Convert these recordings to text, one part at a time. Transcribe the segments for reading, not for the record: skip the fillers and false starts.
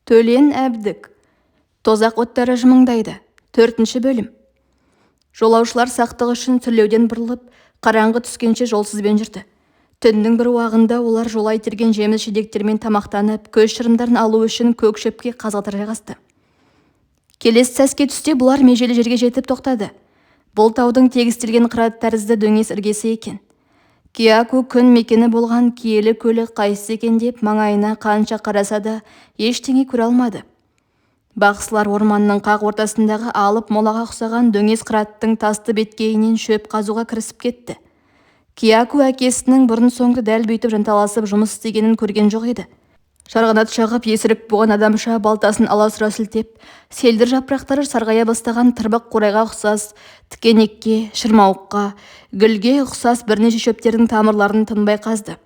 Төлен әбдік. Тозақ оттары жымыңдайды. 4-ші бөлім. Жолаушылар сақтығы үшін түрлеуден бұрылып, қараңғы түскенше жолсызбен жүрді. Түннің бір уағында олар жолай терген жеміс жидектермен тамақтанып, көз шырымдарын алу үшін көк шөпке қазғытыр жайғасты. Келесі сәске түсте бұлар межелі жерге жетіп тоқтады. Бұл таудың тегістелген қырат тәрізді дөңес іргесі екен. Кияку күн мекені болған киелі көлі қайсы екен деп маңайына қанша қараса да ештеңе көре алмады. Бақсылар орманның қақ ортасындағы алып молаға ұқсаған дөңес қыраттың тасты беткейінен шөп қазуға кірісіп кетті. Кияку әкесінің бұрын соңды дәл бүйтіп жанталасып жұмыс істегенін көрген жоқ еді. Шарғанат шағып есірік болған адамша балтасын аласұра сілтеп, селдір жапырақтары сарғая бастаған тырбық қурайға ұқсас, тікенекке, шырмауыққа, гүлге ұқсас бірнеше шөптердің тамырларын тынбай қазды.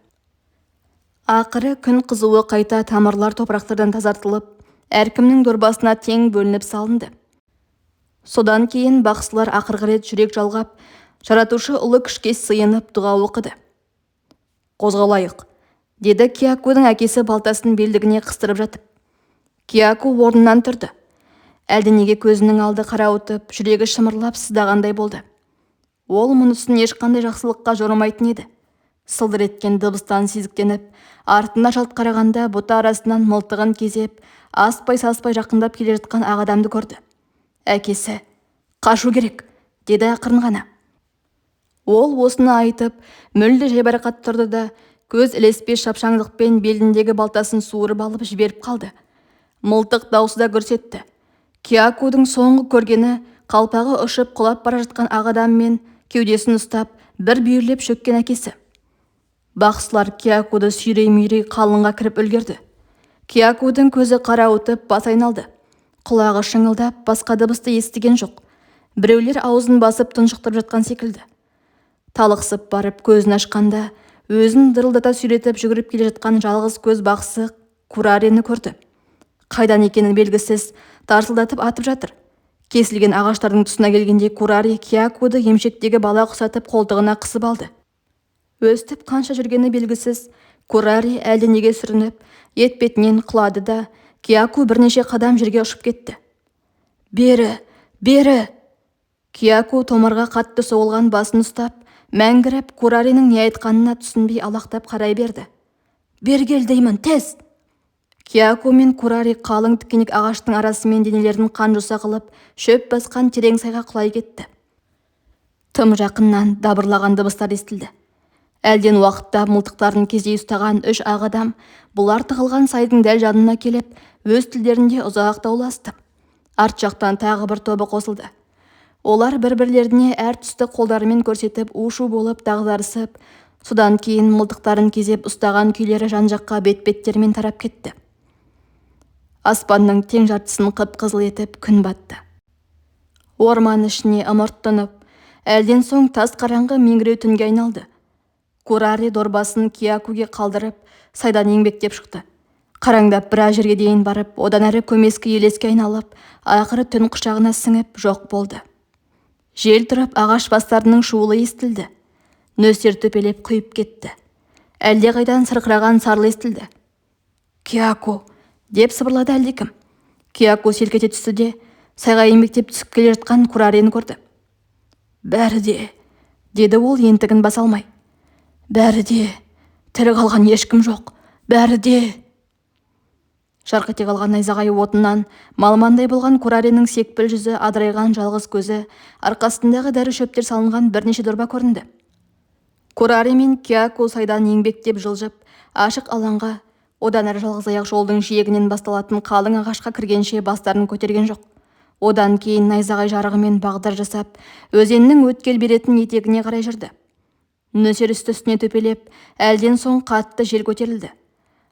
Ақыры күн қызуы қайта тамырлар топырақтардан тазартылып, әркімнің дорбасына тең бөлініп салынды. Содан кейін бақсылар ақырғы рет жүрек жалғап, жаратушы ұлы күшке сыйынып дұға оқыды. «Қозғалайық», деді Киякудың әкесі балтасын белдігіне қыстырып жатып. Кияку орнынан тұрды. Әлденеге көзінің алды қарауытып, жүрегі шымырлап сыздағандай болды. Ол мұнысын ешқандай жақсылыққа жорымайтын еді. Сылдыр еткен дыбыстан сезіктеніп, артына жалт қарағанда бұта арасынан мылтығын кезеп, аспай-саспай жақындап келе жатқан ақ адамды көрді. Әкесі, «Қашу керек», деді ақырын ғана. Ол осыны айтып, мүлде жайбарақат тұрды да, көз ілеспес шапшаңдықпен беліндегі балтасын суырып алып жіберіп қалды. Мылтық даусы да көрсетті. Киякудың соңғы көргені қалпағы ұшып құлап бара жатқан ақ адам мен кеудесін ұстап, бір бүйірлеп шөккен әкесі. Бақсылар Киякуды сүйрей-мүйрей қалыңға кіріп үлгерді. Киякудың көзі қарауытып, бас айналды. Құлағы шыңылдап, басқа дыбысты естіген жоқ. Біреулер аузын басып тұншықтырып жатқан секілді. Талықсып барып көзін ашқанда, өзін дырылдата сүйретіп жүгіріп келе жатқан жалғыз көз бақсы Курарені көрді. Қайдан екені белгісіз, тарсылдатып атып жатыр. Кесілген ағаштардың тұсына келгенде Курари Киякуды емшектегі бала құсатып қолтығына қысып алды. Өстіп қанша жүргені белгісіз, Курари әлденеге сүрініп, етбетінен құлады да, Кияку бірнеше қадам жерге ұшып кетті. «Бері, бері!» Кияку томарға қатты соғылған басын ұстап, мәңгіріп Кураринің не айтқанына түсінбей алақтап қарай берді. «Бер кел деймін, тез!» Кияку мен Курари қалың тікенек ағаштың арасымен денелерін қан-жоса қылып, шөп басқан терең сайға құлай кетті. Тым жақыннан дабырлаған дыбыстар естілді. Әлден уақытта мылтықтарын кезей ұстаған 3 ақ адам бұлар тығылған сайдың дәл жанына келіп, өз тілдерінде ұзақ дауласты. Арт жақтан тағы бір тобы қосылды. Олар бір-бірлеріне әр түсті қолдарымен көрсетіп, у-шу болып дағдарысып, содан кейін мылтықтарын кезеп ұстаған күйлері жан-жаққа бет-беттермен тарап кетті. Аспанның тең жартысын қып-қызыл етіп күн батты. Орман ішіне ымырт тұнып, әлден соң тас қараңғы меңіреу түнге айналды. Курари дорбасын Киякуге қалдырып, сайдан еңбектеп шықты. Қараңдап біраз жерге дейін барып, одан әрі көмескі елеске айналып, ақыры түн құшағына сіңіп жоқ болды. Жел тұрып, ағаш бастарының шуылы естілді. Нөсер төпелеп құйып кетті. Әлде қайдан сырқыраған сарлы естілді. «Кияку!» деп сыбырлады әлдекім. Кияку селк ете түсті де, сайға еңбектеп түсіп келе жатқан Курарені көрді. «Бәрі де», деді ол ентігін баса алмай. «Бәрі де, тірі қалған ешкім жоқ, бәрі де». Жарқ ете қалған найзағай отынан малмандай болған Кураренің секпіл жүзі, адырайған жалғыз көзі, арқасындағы дәрі шөптер салынған бірнеше дорба көрінді. Курари мен Кияку сайдан еңбектеп жылжып, ашық алаңға, одан әрі жалғыз аяқ жолдың жиегінен басталатын қалың ағашқа кіргенше бастарын көтерген жоқ. Одан кейін найзағай жарығымен бағдар жасап, өзеннің өткел беретін етегіне қарай жүрді. Нөсер үсті-үстіне төпелеп, әлден соң қатты жел көтерілді.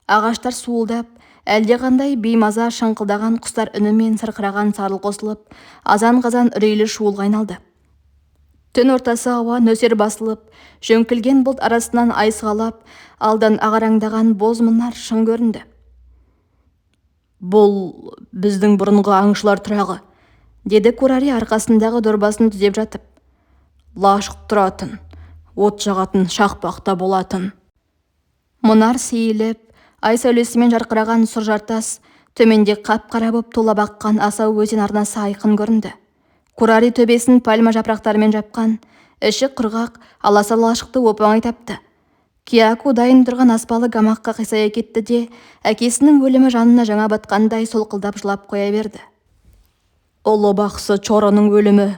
Ағаштар суылдап, әлдеқандай беймаза шаңқылдаған құстар үнімен сырқыраған сарыл қосылып, азан-қазан үрейлі шуылға айналды. Түн ортасы ауа нөсер басылып, жөңкілген бұлт арасынан ай сығалап, алдан ағараңдаған боз мұнар шың көрінді. «Бұл біздің бұрынғы аңшылар тұрағы», деді Курари арқасындағы дорбасын түзеп жатып. «Лашық тұратын, от жағатын шақпақта болатын». Мұнар сейіліп, ай сәулесімен жарқыраған сұр жартас Төменде қап-қара боп толап аққан асау өзен арнасы айқын көрінді. Курари төбесін пальма жапырақтарымен жапқан, іші құрғақ, аласа-лашықты оп-оңай тапты. Кияку дайын тұрған аспалы гамаққа қисая кетті де, әкесінің өлімі жанына жаңа батқандай солқылдап жылап қоя берді. Ұлы бақсы Чороның өлімі,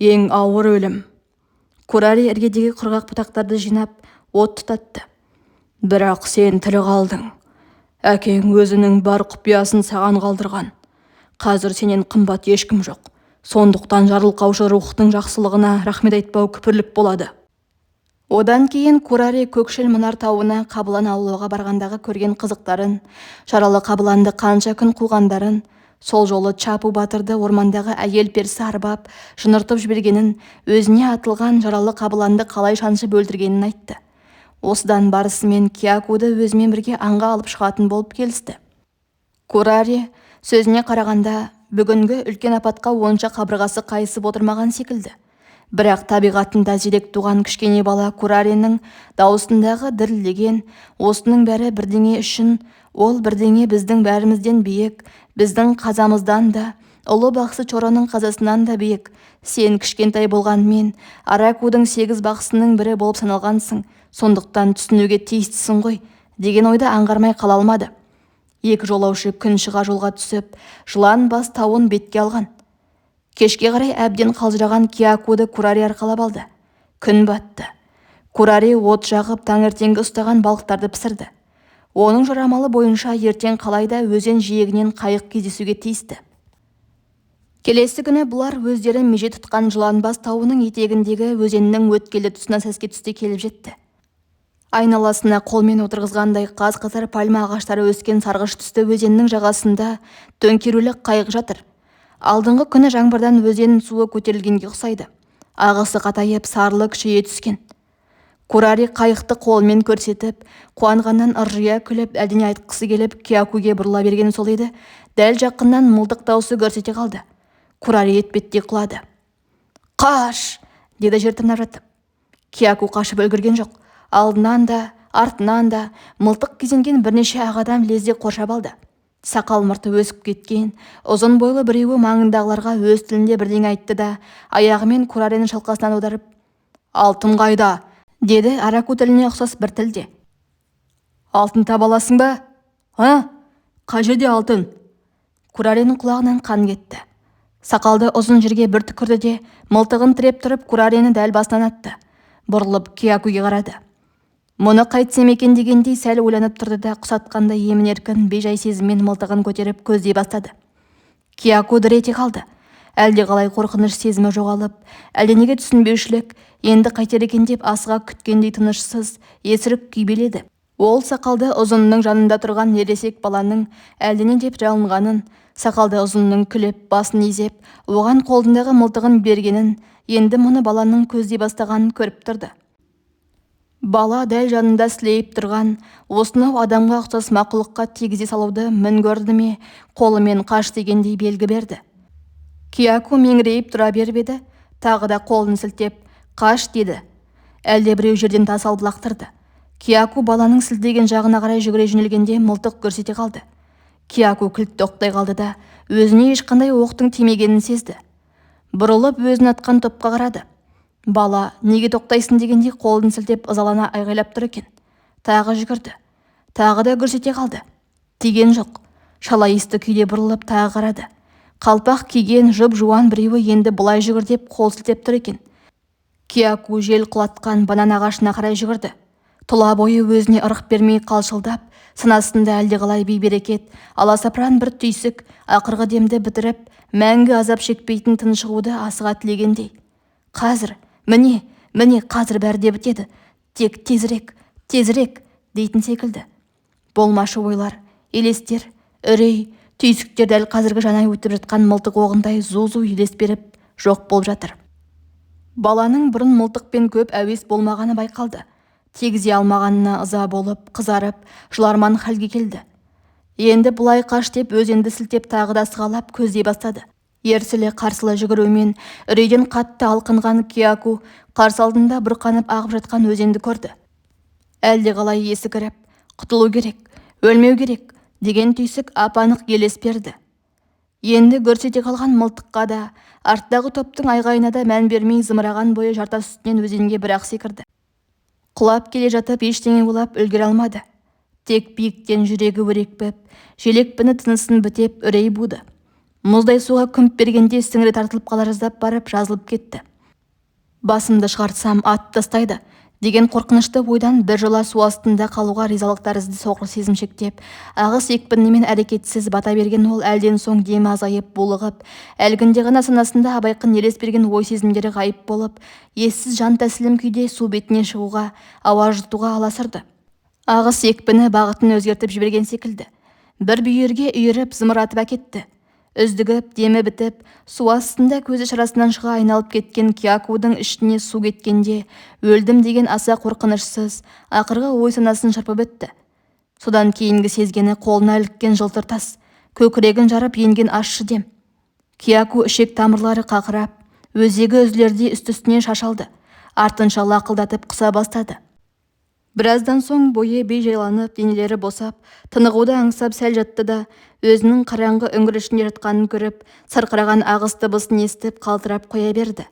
ең ауыр өлім. Курари іргедегі құрғақ бұтақтарды жинап, от тұтатты. Бірақ сен тірі қалдың. Әкең өзінің бар құпиясын саған қалдырған. Қазір сенен қымбат ешкім жоқ. Сондықтан жарылқаушы рухтың жақсылығына рахмет айтпау күпірлік болады. Одан кейін Курари Көкшіл Мұнар тауына Қабылан аулауға барғандағы көрген қызықтарын, жаралы Қабыланды қанша күн қуғандарын, сол жолы Чапу батырды ормандағы әйел персі арбап, жыныртып жібергенін, өзіне атылған жаралы Қабыланды қалай шаншып өлтіргенін айтты. Осыдан барысымен Киякуды өзімен бірге аңға алып шығатын болып келісті. Курари сөзіне қарағанда бүгінгі үлкен апатқа онша қабырғасы қайысып отырмаған секілді. Бірақ табиғатында зерек туған кішкене бала Кураринің даусындағы дірілдеген, осының бәрі бірдеңе үшін, ол бірдеңе біздің бәрімізден биік, біздің қазамыздан да, ұлы бақсы Чороның қазасынан да биік. Сен кішкентай болғанмен Аракудың 8 бақсының бірі болып саналғансың, сондықтан түсінуге тиістісің ғой, деген ойды аңғармай қала алмады. Екі жолаушы күн шыға жолға түсіп, жылан бас тауын бетке алған. Кешке қарай әбден қалжыраған Киякуды Курари арқалап алды. Күн батты. Курари от жағып таңертеңгі ұстаған балықтарды пісірді. Оның жорамалы бойынша ертең қалайда өзен жиегінен қайық кездесуге тиісті. Келесі күні бұлар өздері меже тұтқан Жыланбас тауының етегіндегі өзеннің өткелі тұсына сәске түсте келіп жетті. Айналасына қолмен отырғызғандай қаз-қатар пальма ағаштары өскен сарғыш түсті өзеннің жағасында төңкерулі қайық жатыр. Алдыңғы күні жаңбырдан өзен суы көтерілгенге ұқсайды. Ағысы қатайып, сарлы күшейе түскен. Курари қайықты қолмен көрсетіп, қуанғаннан ыржия күліп, әлдене айтқысы келіп, Киякуге бұрыла берген сол еді, дәл жақыннан мылтық даусы көрсете қалды. Курари етпеттей құлады. «Қаш!» деді жер тырнап жатып. Кияку қашып үлгерген жоқ. Алдынан да, артынан да мылтық кезенген бірнеше ақ адам лезде қоршап алды. Сақал мұрты өсіп кеткен, ұзын бойлы біреуі маңындағыларға өз тілінде бірдеңе айтты да, аяғымен Кураринің шалқасынан аударып, «Алтын қайда?» деді Араку тіліне ұқсас бір тілде. «Алтын таба аласың ба?» «Ха? Қай жерде алтын?» Кураринің құлағынан қан кетті. Сақалды ұзын жерге бір түкірді де, мылтығын тіреп тұрып Курарини дәл басынан атты. Бұрылып Киякуге қарады. Мұны қайтсем екен дегендей сәл ойланып тұрды да, құсатқандай емін-еркін бейжай сезіммен мылтығын көтеріп көздей бастады. Кияку дір ете қалды. Әлде қалай қорқыныш сезімі жоғалып, әлденеге түсінбеушілік, енді қайтер екен деп асыға күткендей тынышсыз, есірік күй биледі. Ол сақалды ұзынның жанында тұрған ересек баланың әлдене деп жалынғанын, сақалды ұзынның күліп, басын изеп, оған қолындағы мылтығын бергенін, енді мұны баланың көздей бастағанын көріп тұрды. Бала дәл жанында сілейіп тұрған, осынау адамға ұқсас мақұлыққа тигізе салуды мін көрді ме, қолымен қаш дегендей белгі берді. Кияку меңірейіп тұра беріп еді, тағы да қолын сілтеп, қаш деді. Әлде біреу жерден тас алып лақтырды. Кияку баланың сілтеген жағына қарай жүгіре жөнелгенде мылтық көрсете қалды. Кияку кілт тоқтай қалды да, өзіне ешқандай оқтың тимегенін сезді. Бұрылып өзін атқан топқа қарады. Бала неге тоқтайсың дегендей қолын сілтеп ызалана айғайлап тұр екен. Тағы жүгірді. Тағы да көрсете қалды. Тиген жоқ. Шала есті күйде бұрылып тағы қарады. Қалпақ киген жып-жуан біреуі енді бұлай жүгір деп қол сілтеп тұр екен. Кияку жел құлатқан банан ағашына қарай жүгірді. Тұла бойы өзіне ырық бермей қалшылдап, санасында әлдеқалай бей-берекет, аласапыран бір түйсік, ақырғы демді бітіріп, мәңгі азап шекпейтін тыншығуды асыға тілегендей. Қазір, міне қазір бәрі де бітеді. Тек тезірек дейтін секілді. Болмашы ойлар, елестер, үрей, түйсіктер дәл қазіргі жанай өтіп жатқан мылтық оғындай зу-зу елес беріп жоқ болып жатыр. Баланың бұрын мылтықпен көп әуес болмағаны байқалды. Тегізе алмағанына ыза болып, қызарып, жыларман халге келді. Енді бұлай қаш деп өзенді сілтеп тағы да сығалап көздей бастады. Ерсілі-қарсылы жүгірумен үрейден қатты алқынған Кияку қарсы алдында бұрқанып ағып жатқан өзенді көрді. Әлде қалай есі кіріп, құтылу керек, өлмеу керек, деген түйсік ап-анық елес берді. Енді көрсете қалған мылтыққа да, арттағы топтың айғайына да мән бермей зымыраған бойы жартас үстінен өзенге бір-ақ секірді. Құлап келе жатып ештеңе ойлап үлгере алмады. Тек биіктен жүрегі өрекпіп, желекпіні тынысын бітеп үрей буды. Мұздай суға күмп бергенде сіңірі тартылып қала жаздап барып жазылып кетті. Басымды шығартсам ат тастайды деген қорқынышты ойдан біржола су астында қалуға ризалық тәрізді соқыр сезімшектеп, ағыс екпінімен әрекетсіз бата берген ол әлден соң демі азайып булығып, әлгінде ғана санасында абайқын елес берген ой сезімдері ғайып болып, ессіз жан тәсілім күйде су бетіне шығуға, ауа жұтуға аласырды. Ағыс екпіні бағытын өзгертіп жіберген секілді. Бір бүйірге үйіріп зымыратып әкетті. Үздігіп, демі бітіп, су астында көзі шарасынан шыға айналып кеткен Киякудың ішіне су кеткенде, өлдім деген аса қорқынышсыз, ақырғы ой санасын шарпып өтті. Содан кейінгі сезгені қолына іліккен жылтыр тас, көкірегін жарып енген ащы дем. Кияку ішек тамырлары қақырап, өзегі үзілердей үсті-үстіне шашалды, артынша лақылдатып қыса бастады. Біраздан соң бойы бей-жайланып, денелері босап, тынығуды аңсап сәл жатты да, өзінің қараңғы үңгір ішінде жатқанын көріп, сарқыраған ағыс дыбысын естіп қалтырап қоя берді.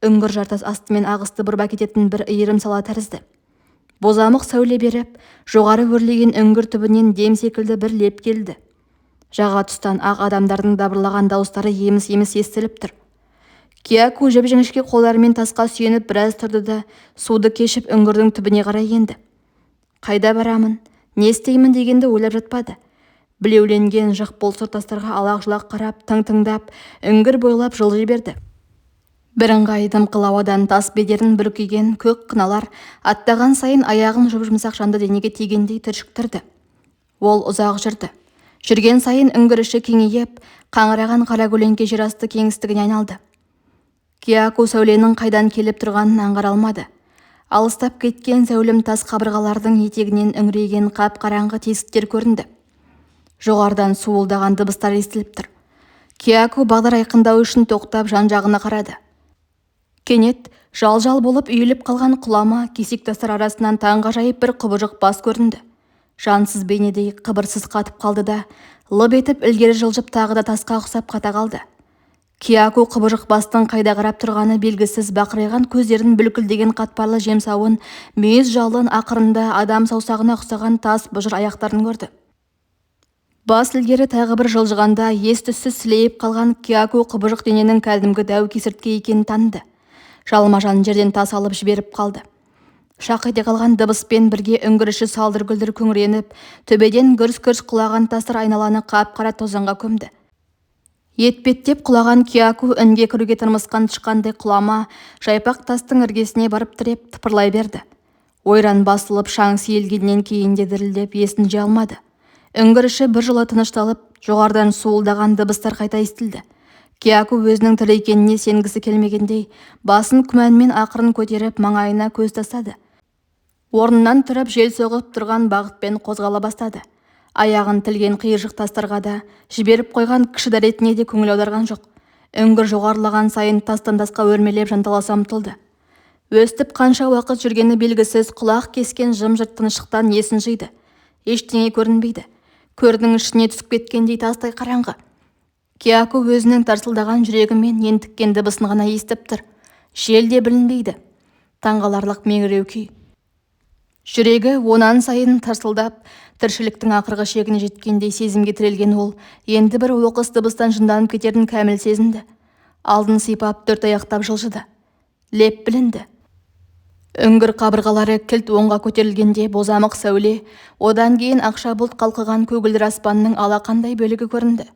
Үңгір жартас астымен ағысты бұрып әкететін бір иірім сала тәрізді. Бозамық сәуле беріп, жоғары өрлеген үңгір түбінен дем секілді бір леп келді. Жаға тұстан ақ адамдардың дабырлаған дауыстары еміс-еміс естіліп тұр. Кияку жіп-жіңішке қолдарымен тасқа сүйеніп біраз тұрды да, суды кешіп үңгірдің түбіне қарай енді. Қайда барамын, не істеймін дегенді ойлап жатпады. Білеуленген жықпыл сұр тастарға алақ-жұлақ қарап, тың-тыңдап, үңгір бойлап жылжи берді. Бірыңғай дымқыл ауадан тас бедерін бүркеген көк қыналар аттаған сайын аяғын жұп-жұмсақ жанды денеге тигендей түршіктірді. Ол ұзақ жүрді. Жүрген сайын үңгір іші кеңейіп, қаңыраған қара көлеңке жер асты кеңістігіне айналды. Кияку сәуленің қайдан келіп тұрғанын аңғара алмады. Алыстап кеткен зәулім тас қабырғалардың етегінен үңірейген қап-қараңғы тесіктер көрінді. Жоғарыдан суылдаған дыбыстар естіліп тұр. Кияку бағдар айқындау үшін тоқтап жан-жағына қарады. Кенет жал-жал болып үйіліп қалған құлама кесек тастар арасынан таңғажайып бір құбыжық бас көрінді. Жансыз бейнедей қыбырсыз қатып қалды да, лып етіп ілгері жылжып тағы да тасқа ұқсап қата қалды. Кияку құбыжық бастың қайда қарап тұрғаны белгісіз бақырайған көздерін бүлкілдеген қатпарлы жемсауын, мүйіз жалын ақырында адам саусағына ұқсаған тас бұжыр аяқтарын көрді. Бас ілгері тағы бір жылжығанда ес-түссіз сілейіп қалған Кияку құбыжық дененің кәдімгі дәу кесіртке екенін таныды. Жалма-жан жерден тас алып жіберіп қалды. Шақ ете қалған дыбыспен бірге үңгір іші салдыр-гүлдір күңіреніп, төбеден гүрс-гүрс құлаған тастар айналаны қап-қара тозаңға көмді. Етпеттеп құлаған Кияку үнге кіруге тырмысқан тышқандай құлама, жайпақ тастың іргесіне барып тіреп тыпырлай берді. Ойран басылып шаң сейілгеннен кейін де дірілдеп есін жия алмады. Үңгір іші біржола тынышталып, жоғарыдан суылдаған дыбыстар қайта естілді. Кияку өзінің тірі екеніне сенгісі келмегендей, басын күмәнмен ақырын көтеріп маңайына көз тастады. Орнынан тұрып жел соғып тұрған бағытпен қозғала бастады. Аяғын тілген қиыршық тастарға да, жіберіп қойған кіші дәретіне де көңіл аударған жоқ. Үңгір жоғарылаған сайын тастан-тасқа өрмелеп жанталаса ұмтылды. Өстіп қанша уақыт жүргені белгісіз құлақ кескен жым-жырт тыныштықтан есін жиды. Ештеңе көрінбейді. Көрдің ішіне түсіп кеткендей тастай қараңғы. Кияку өзінің тарсылдаған жүрегімен ентіккен дыбысын ғана естіп тұр. Жел де білінбейді. Таңғаларлық меңіреу күй. Жүрегі онан сайын тарсылдап, тіршіліктің ақырғы шегіне жеткендей сезімге тірелген ол, енді бір оқыс дыбыстан жынданып кетерін кәміл сезінді. Алдын сипап төрт аяқтап жылжыды. Леп білінді. Үңгір қабырғалары кілт оңға көтерілгенде бозамық сәуле, одан кейін ақша бұлт қалқыған көгілдір аспанның алақандай бөлігі көрінді.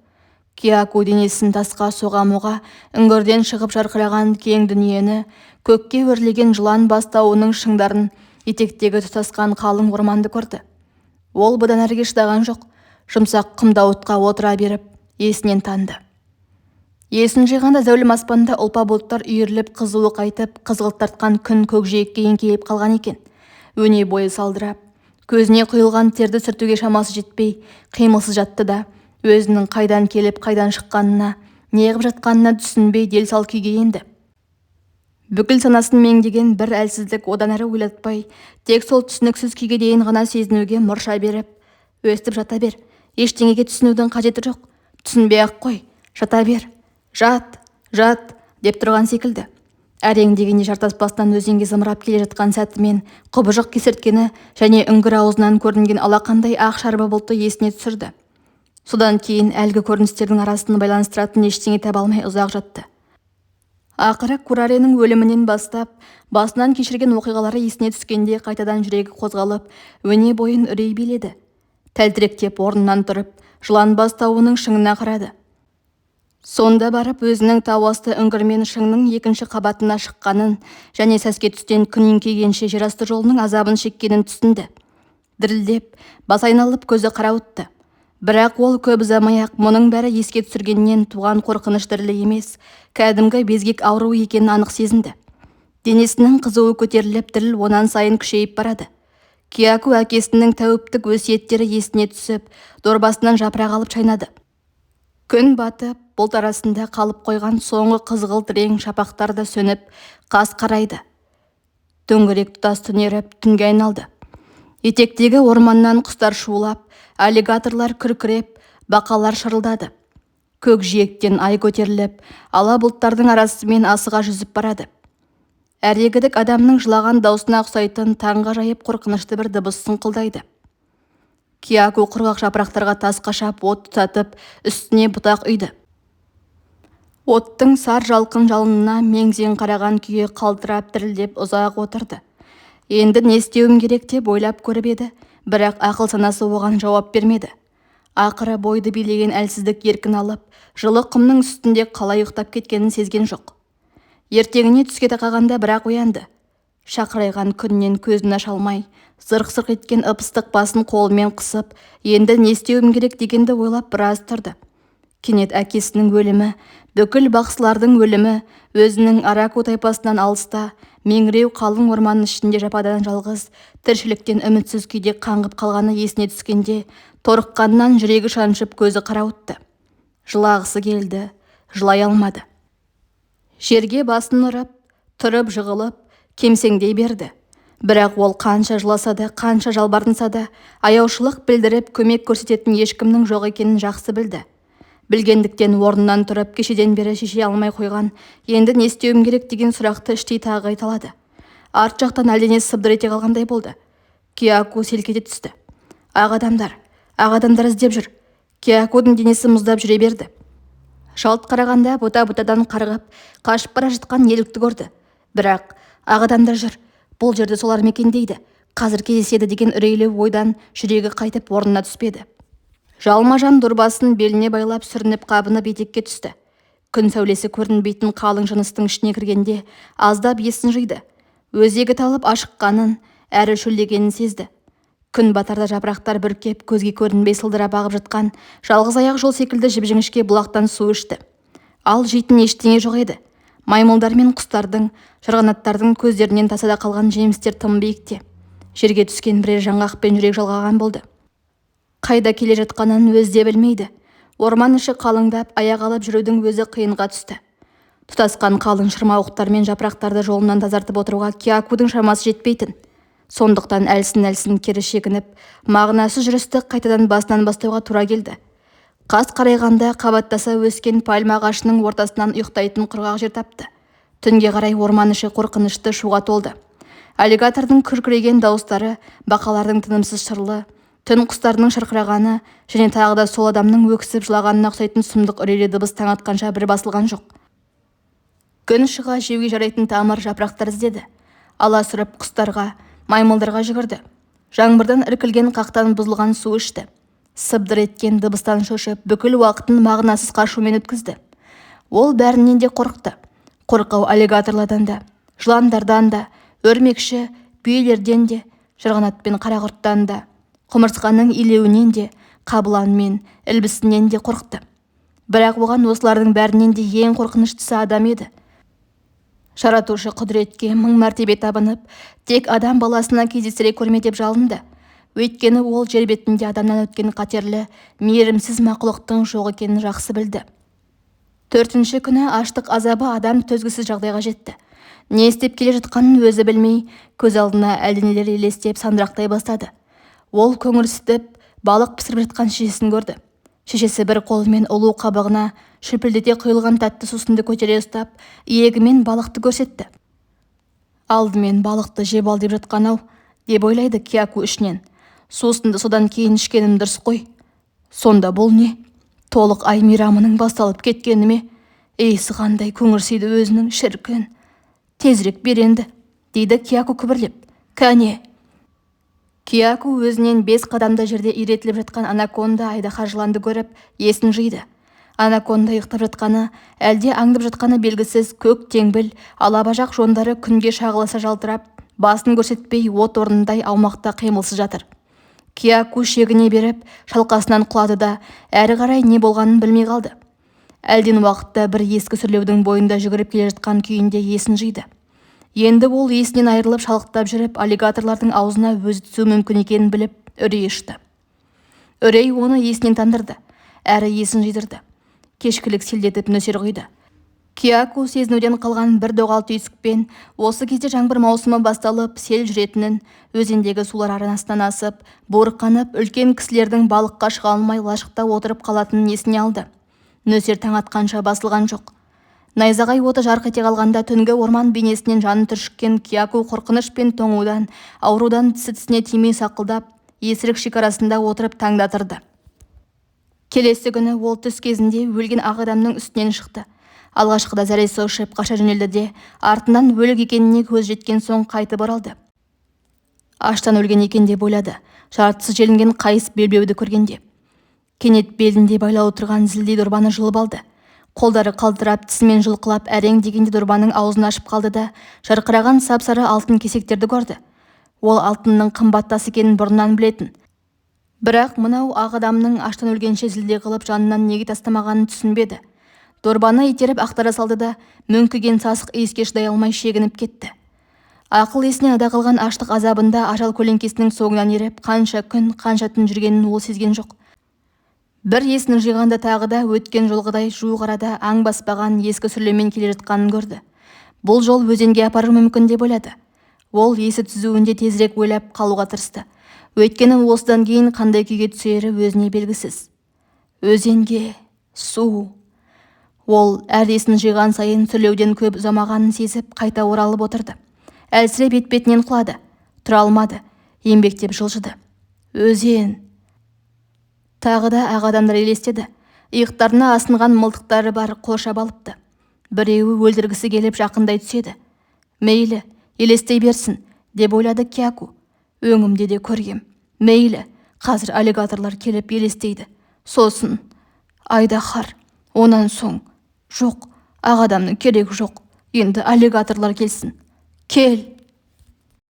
Кияку денесін тасқа соға-моға, үңгірден шығып жарқыраған кең дүниені, көкке өрлеген жылан бастауының шыңдарын, етектегі тұтасқан қалың орманды көрді. Ол бұдан әрге шыдаған жоқ, жұмсақ құмдауытқа отыра беріп, есінен танды. Есін жиғанда зәулім аспанда ұлпа бұлттар үйіріліп қызуы қайтып, қызғылт тартқан күн көкжиекке еңкейіп қалған екен. Өне бойы салдырап, көзіне құйылған терді сүртуге шамасы жетпей, қимылсыз жатты да, өзінің қайдан келіп қайдан шыққанына, неғып жатқанына түсінбей дел-сал күйге енді. Бүкіл санасын меңдеген бір әлсіздік одан әрі ойлатпай, тек сол түсініксіз күйге дейін ғана сезінуге мұрша беріп, өстіп жата бер, Ештеңеге түсінудің қажеті жоқ. Түсінбей-ақ қой. Жата бер. Жат, деп тұрған секілді. Әрең дегенде жартаспасынан өзенге зымырап келе жатқан сәтімен құбыжық кесірткені және үңгір аузынан көрінген алақандай ақ шарбы бұлтты есіне түсірді. Содан кейін әлгі көріністердің арасын байланыстыратын ештеңе таба алмай ұзақ жатты. Ақыры Кураренің өлімінен бастап, басынан кешірген оқиғалары есіне түскенде қайтадан жүрегі қозғалып, өне бойын үрей биледі. Тәлтіректеп орнынан тұрып, жыланбас тауының шыңына қарады. Сонда барып өзінің тау асты үңгірмен шыңның екінші қабатына шыққанын және сәске түстен күн еңкейгенше жерасты жолының азабын шеккенін түсінді. Дірілдеп, бас айналып көзі қарауытты. Бірақ ол көп ұзамай-ақ мұның бәрі еске түсіргеннен туған қорқыныш дірілі емес, кәдімгі безгек ауруы екенін анық сезінді. Денесінің қызуы көтеріліп, діріл онан сайын күшейіп барады. Кияку әкесінің тәуіптік өсиеттері есіне түсіп, дорбасынан жапырақ алып шайнады. Күн батып, бұлт арасында қалып қойған соңғы қызғылт рең шапақтар да сөніп, қас қарайды. Дөңгелек тұтас түнеріп, түнге айналды. Етектегі орманнан құстар шулап, аллигаторлар күркіреп, бақалар шырылдады. Көк жиектен ай көтеріліп, ала бұлттардың арасымен асыға жүзіп барады. Әрегідік адамның жылаған даусына ұқсайтын таңға жайып қорқынышты бір дыбыс сыңқылдайды. Кияку құрғақ жапырақтарға тас қашап, от тұтатып, үстіне бұтақ үйді. Оттың сар жалқын жалынына меңзең қараған күйі қалтырап дірілдеп ұзақ отырды. Енді не істеуім керек деп ойлап көріп еді, бірақ ақыл санасы оған жауап бермеді. Ақыры бойды билеген әлсіздік еркін алып, жылы құмның үстінде қалай ұйықтап кеткенін сезген жоқ. Ертеңіне түске тақағанда бірақ оянды. Шақырайған күннен көзін аша алмай, зырқ-зырқ еткен ып-ыстық басын қолымен қысып, енді не істеуім керек дегенді ойлап біраз тұрды. Кенет әкесінің өлімі, бүкіл бақсылардың өлімі, өзінің Араку тайпасынан алыста, меңіреу қалың орманның ішінде жападан жалғыз, тіршіліктен үмітсіз күйде қаңғып қалғаны есіне түскенде, торыққаннан жүрегі шаншып көзі қарауытты. Жылағысы келді, жылай алмады. Жерге басын ұрып, тұрып жығылып, кемсеңдей берді. Бірақ ол қанша жыласа да, қанша жалбарынса да, аяушылық білдіріп көмек көрсететін ешкімнің жоқ екенін жақсы білді. Білгендіктен орнынан тұрып, кешеден бері шеше алмай қойған, енді не істеуім керек деген сұрақты іштей тағы айталады. Арт жақтан әлдене сыбдыр ете қалғандай болды. Кияку селк ете түсті. Ақ адамдар іздеп жүр. Киякудың денесі мұздап жүре берді. Жалт қарағанда бұта-бұтадан қарғып, қашып бара жатқан елікті көрді. Бірақ ақ адамдар жүр. Бұл жерді солар мекендейді. Қазір кездеседі деген үрейлі ойдан жүрегі қайтып орнына түспеді. Жалма-жан дорбасын беліне байлап сүрініп қабынып етекке түсті. Күн сәулесі көрінбейтін қалың жыныстың ішіне кіргенде аздап есін жиды. Өзегі талып ашыққанын, әрі шөлдегенін сезді. Күн батарда жапырақтар бүркеп, көзге көрінбей сылдырап ағып жатқан жалғыз аяқ жол секілді жіп-жіңішке бұлақтан су ішті. Ал жейтін ештеңе жоқ еді. Маймылдар мен құстардың, жарғанаттардың көздерінен тасада қалған жемістер тым биікте. Жерге түскен бірер жаңғақпен жүрек жалғаған болды. Қайда келе жатқанын өзі де білмейді. Орман іші қалыңдап, аяқ алып жүрудің өзі қиынға түсті. Тұтасқан қалың шырмауықтар мен жапырақтарды жолынан тазартып отыруға Киякудың шамасы жетпейтін. Сондықтан әлсін-әлсін кері шегініп, мағынасыз жүрісті қайтадан басынан бастауға тура келді. Қас қарайғанда қабаттаса өскен пальма ағашының ортасынан ұйықтайтын құрғақ жер тапты. Түнге қарай орман іші қорқынышты шуға толды. Аллигатордың күркіреген дауыстары, бақалардың тынымсыз шырлы, түн құстарының шырқырағаны және тағы да сол адамның өксіп жылағанына ұқсайтын сұмдық үрейлі дыбыс таң атқанша бір басылған жоқ. Күн шыға жеуге жарайтын тамыр жапырақтар іздеді. Ала сүріп құстарға, маймылдарға жүгірді. Жаңбырдан іркілген қақтан бұзылған су ішті. Сыбдыр еткен дыбыстан шошып, бүкіл уақытын мағынасыз қашумен өткізді. Ол бәрінен де қорықты. Қорқау аллигаторлардан да, жыландардан да, өрмекші, бүйелерден де, жарғанат пен қарақұрттан да, құмырсқаның илеуінен де, қабылан мен ілбісінен де қорықты. Бірақ оған осылардың бәрінен де ең қорқыныштысы адам еді. Жаратушы құдіретке мың мәртебе табынып, тек адам баласына кездестіре көрме деп жалынды. Өйткені ол жер бетінде адамнан өткен қатерлі, мейірімсіз мақұлықтың жоқ екенін жақсы білді. 4-ші күні аштық азабы адам төзгісіз жағдайға жетті. Не істеп келе жатқанын өзі білмей, көз алдына әлденелер елестеп сандырақтай бастады. Ол көңілсіздіп, балық пісіріп жатқан шешесін көрді. Шешесі бір қолымен ұлу қабығына шүпілдете құйылған тәтті сусынды көтере ұстап, иегімен балықты көрсетті. Алдымен балықты жеп ал деп жатқан-ау, деп ойлайды Кияку ішінен. Сусынды содан кейін ішкенім дұрыс қой. Сонда бұл не? Толық ай мейрамының басталып кеткені ме? Ейсі қандай көңірсиді өзінің, шіркін. Тезірек бер енді, дейді Кияку күбірлеп. Кәне. Кияку өзінен 5 қадамда жерде иретіліп жатқан анаконда айдаһар-жыланды көріп, есін жиды. Анаконда ұйықтап жатқаны, әлде аңдып жатқаны белгісіз көк теңбіл, алабажақ жондары күнге шағыласа жалтырап, басын көрсетпей от орнындай аумақта қимылсыз жатыр. Кияку шегіне беріп, шалқасынан құлады да, әрі қарай не болғанын білмей қалды. Әлден уақытта бір ескі сүрлеудің бойында жүгіріп келе жатқан күйінде есін жиды. Енді ол есінен айырылып шалықтап жүріп, аллигаторлардың аузына өзі түсу мүмкін екенін біліп, үрей ұшты. Үрей оны есінен тандырды, әрі есін жидырды. Кешкілік селдетіп нөсер құйды. Кияку сезінуден қалған бір доғал түйсікпен осы кезде жаңбыр маусымы басталып, сел жүретінін, өзендегі сулар арнасынан асып, буырқанып, үлкен кісілердің балыққа шыға алмай лашықта отырып қалатынын есіне алды. Нөсер таң атқанша басылған жоқ. Найзағай оты жарқ ете қалғанда түнгі орман бейнесінен жаны түршіккен Кияку қорқыныш пен тоңудан, аурудан тісі-тісіне тимей сақылдап, есірік шекарасында отырып таңдатырды. Келесі күні ол түс кезінде өлген ақ адамның үстінен шықты. Алғашқыда зәресі ұшып қаша жөнелді де, артынан өлік екеніне көз жеткен соң қайтып оралды. Аштан өлген екен деп ойлады, жартысы желінген қайыс белбеуді көргенде. Кенет белінде байлаулы тұрған зілдей дорбаны жұлып алды. Қолдары қалтырап, тісімен жұлқылап, әрең дегенде дорбаның аузын ашып қалды да, жарқыраған сап-сары алтын кесектерді көрді. Ол алтынның қымбат тас екенін бұрыннан білетін. Бірақ мынау ақ адамның аштан өлгенше зілде қылып жанынан неге тастамағанын түсінбеді. Дорбаны итеріп ақтара салды да, мөңкіген сасық иіске шыдай алмай шегініп кетті. Ақыл есінен ада қалған аштық азабында ажал көлеңкесінің соңынан еріп, қанша күн, қанша түн жүргенін ол сезген жоқ. Бір есін жиғанда тағы да өткен жолғыдай жуық арада аң баспаған ескі сүрлеумен келе жатқанын көрді. Бұл жол өзенге апару мүмкін деп ойлады. Ол есі түзуінде тезірек ойлап қалуға тырысты. Өйткені осыдан кейін қандай күйге түсері өзіне белгісіз. Өзенге, су. Ол әр есін жиған сайын сүрлеуден көп ұзамағанын сезіп қайта оралып отырды. Әлсіреп бет-бетінен құлады. Тұра алмады. Еңбектеп жылжыды. Өзен. Тағы да ақ адамдар елестеді. Иықтарына асынған мылтықтары бар, қоршап алыпты. Біреуі өлтіргісі келіп жақындай түседі. Мейлі, елестей берсін, деп ойлады Кияку. Өңімде де көргем. Мейлі, қазір аллигаторлар келіп елестейді. Сосын айдаһар. Онан соң жоқ, ақ адамның керегі жоқ. Енді аллигаторлар келсін. Кел!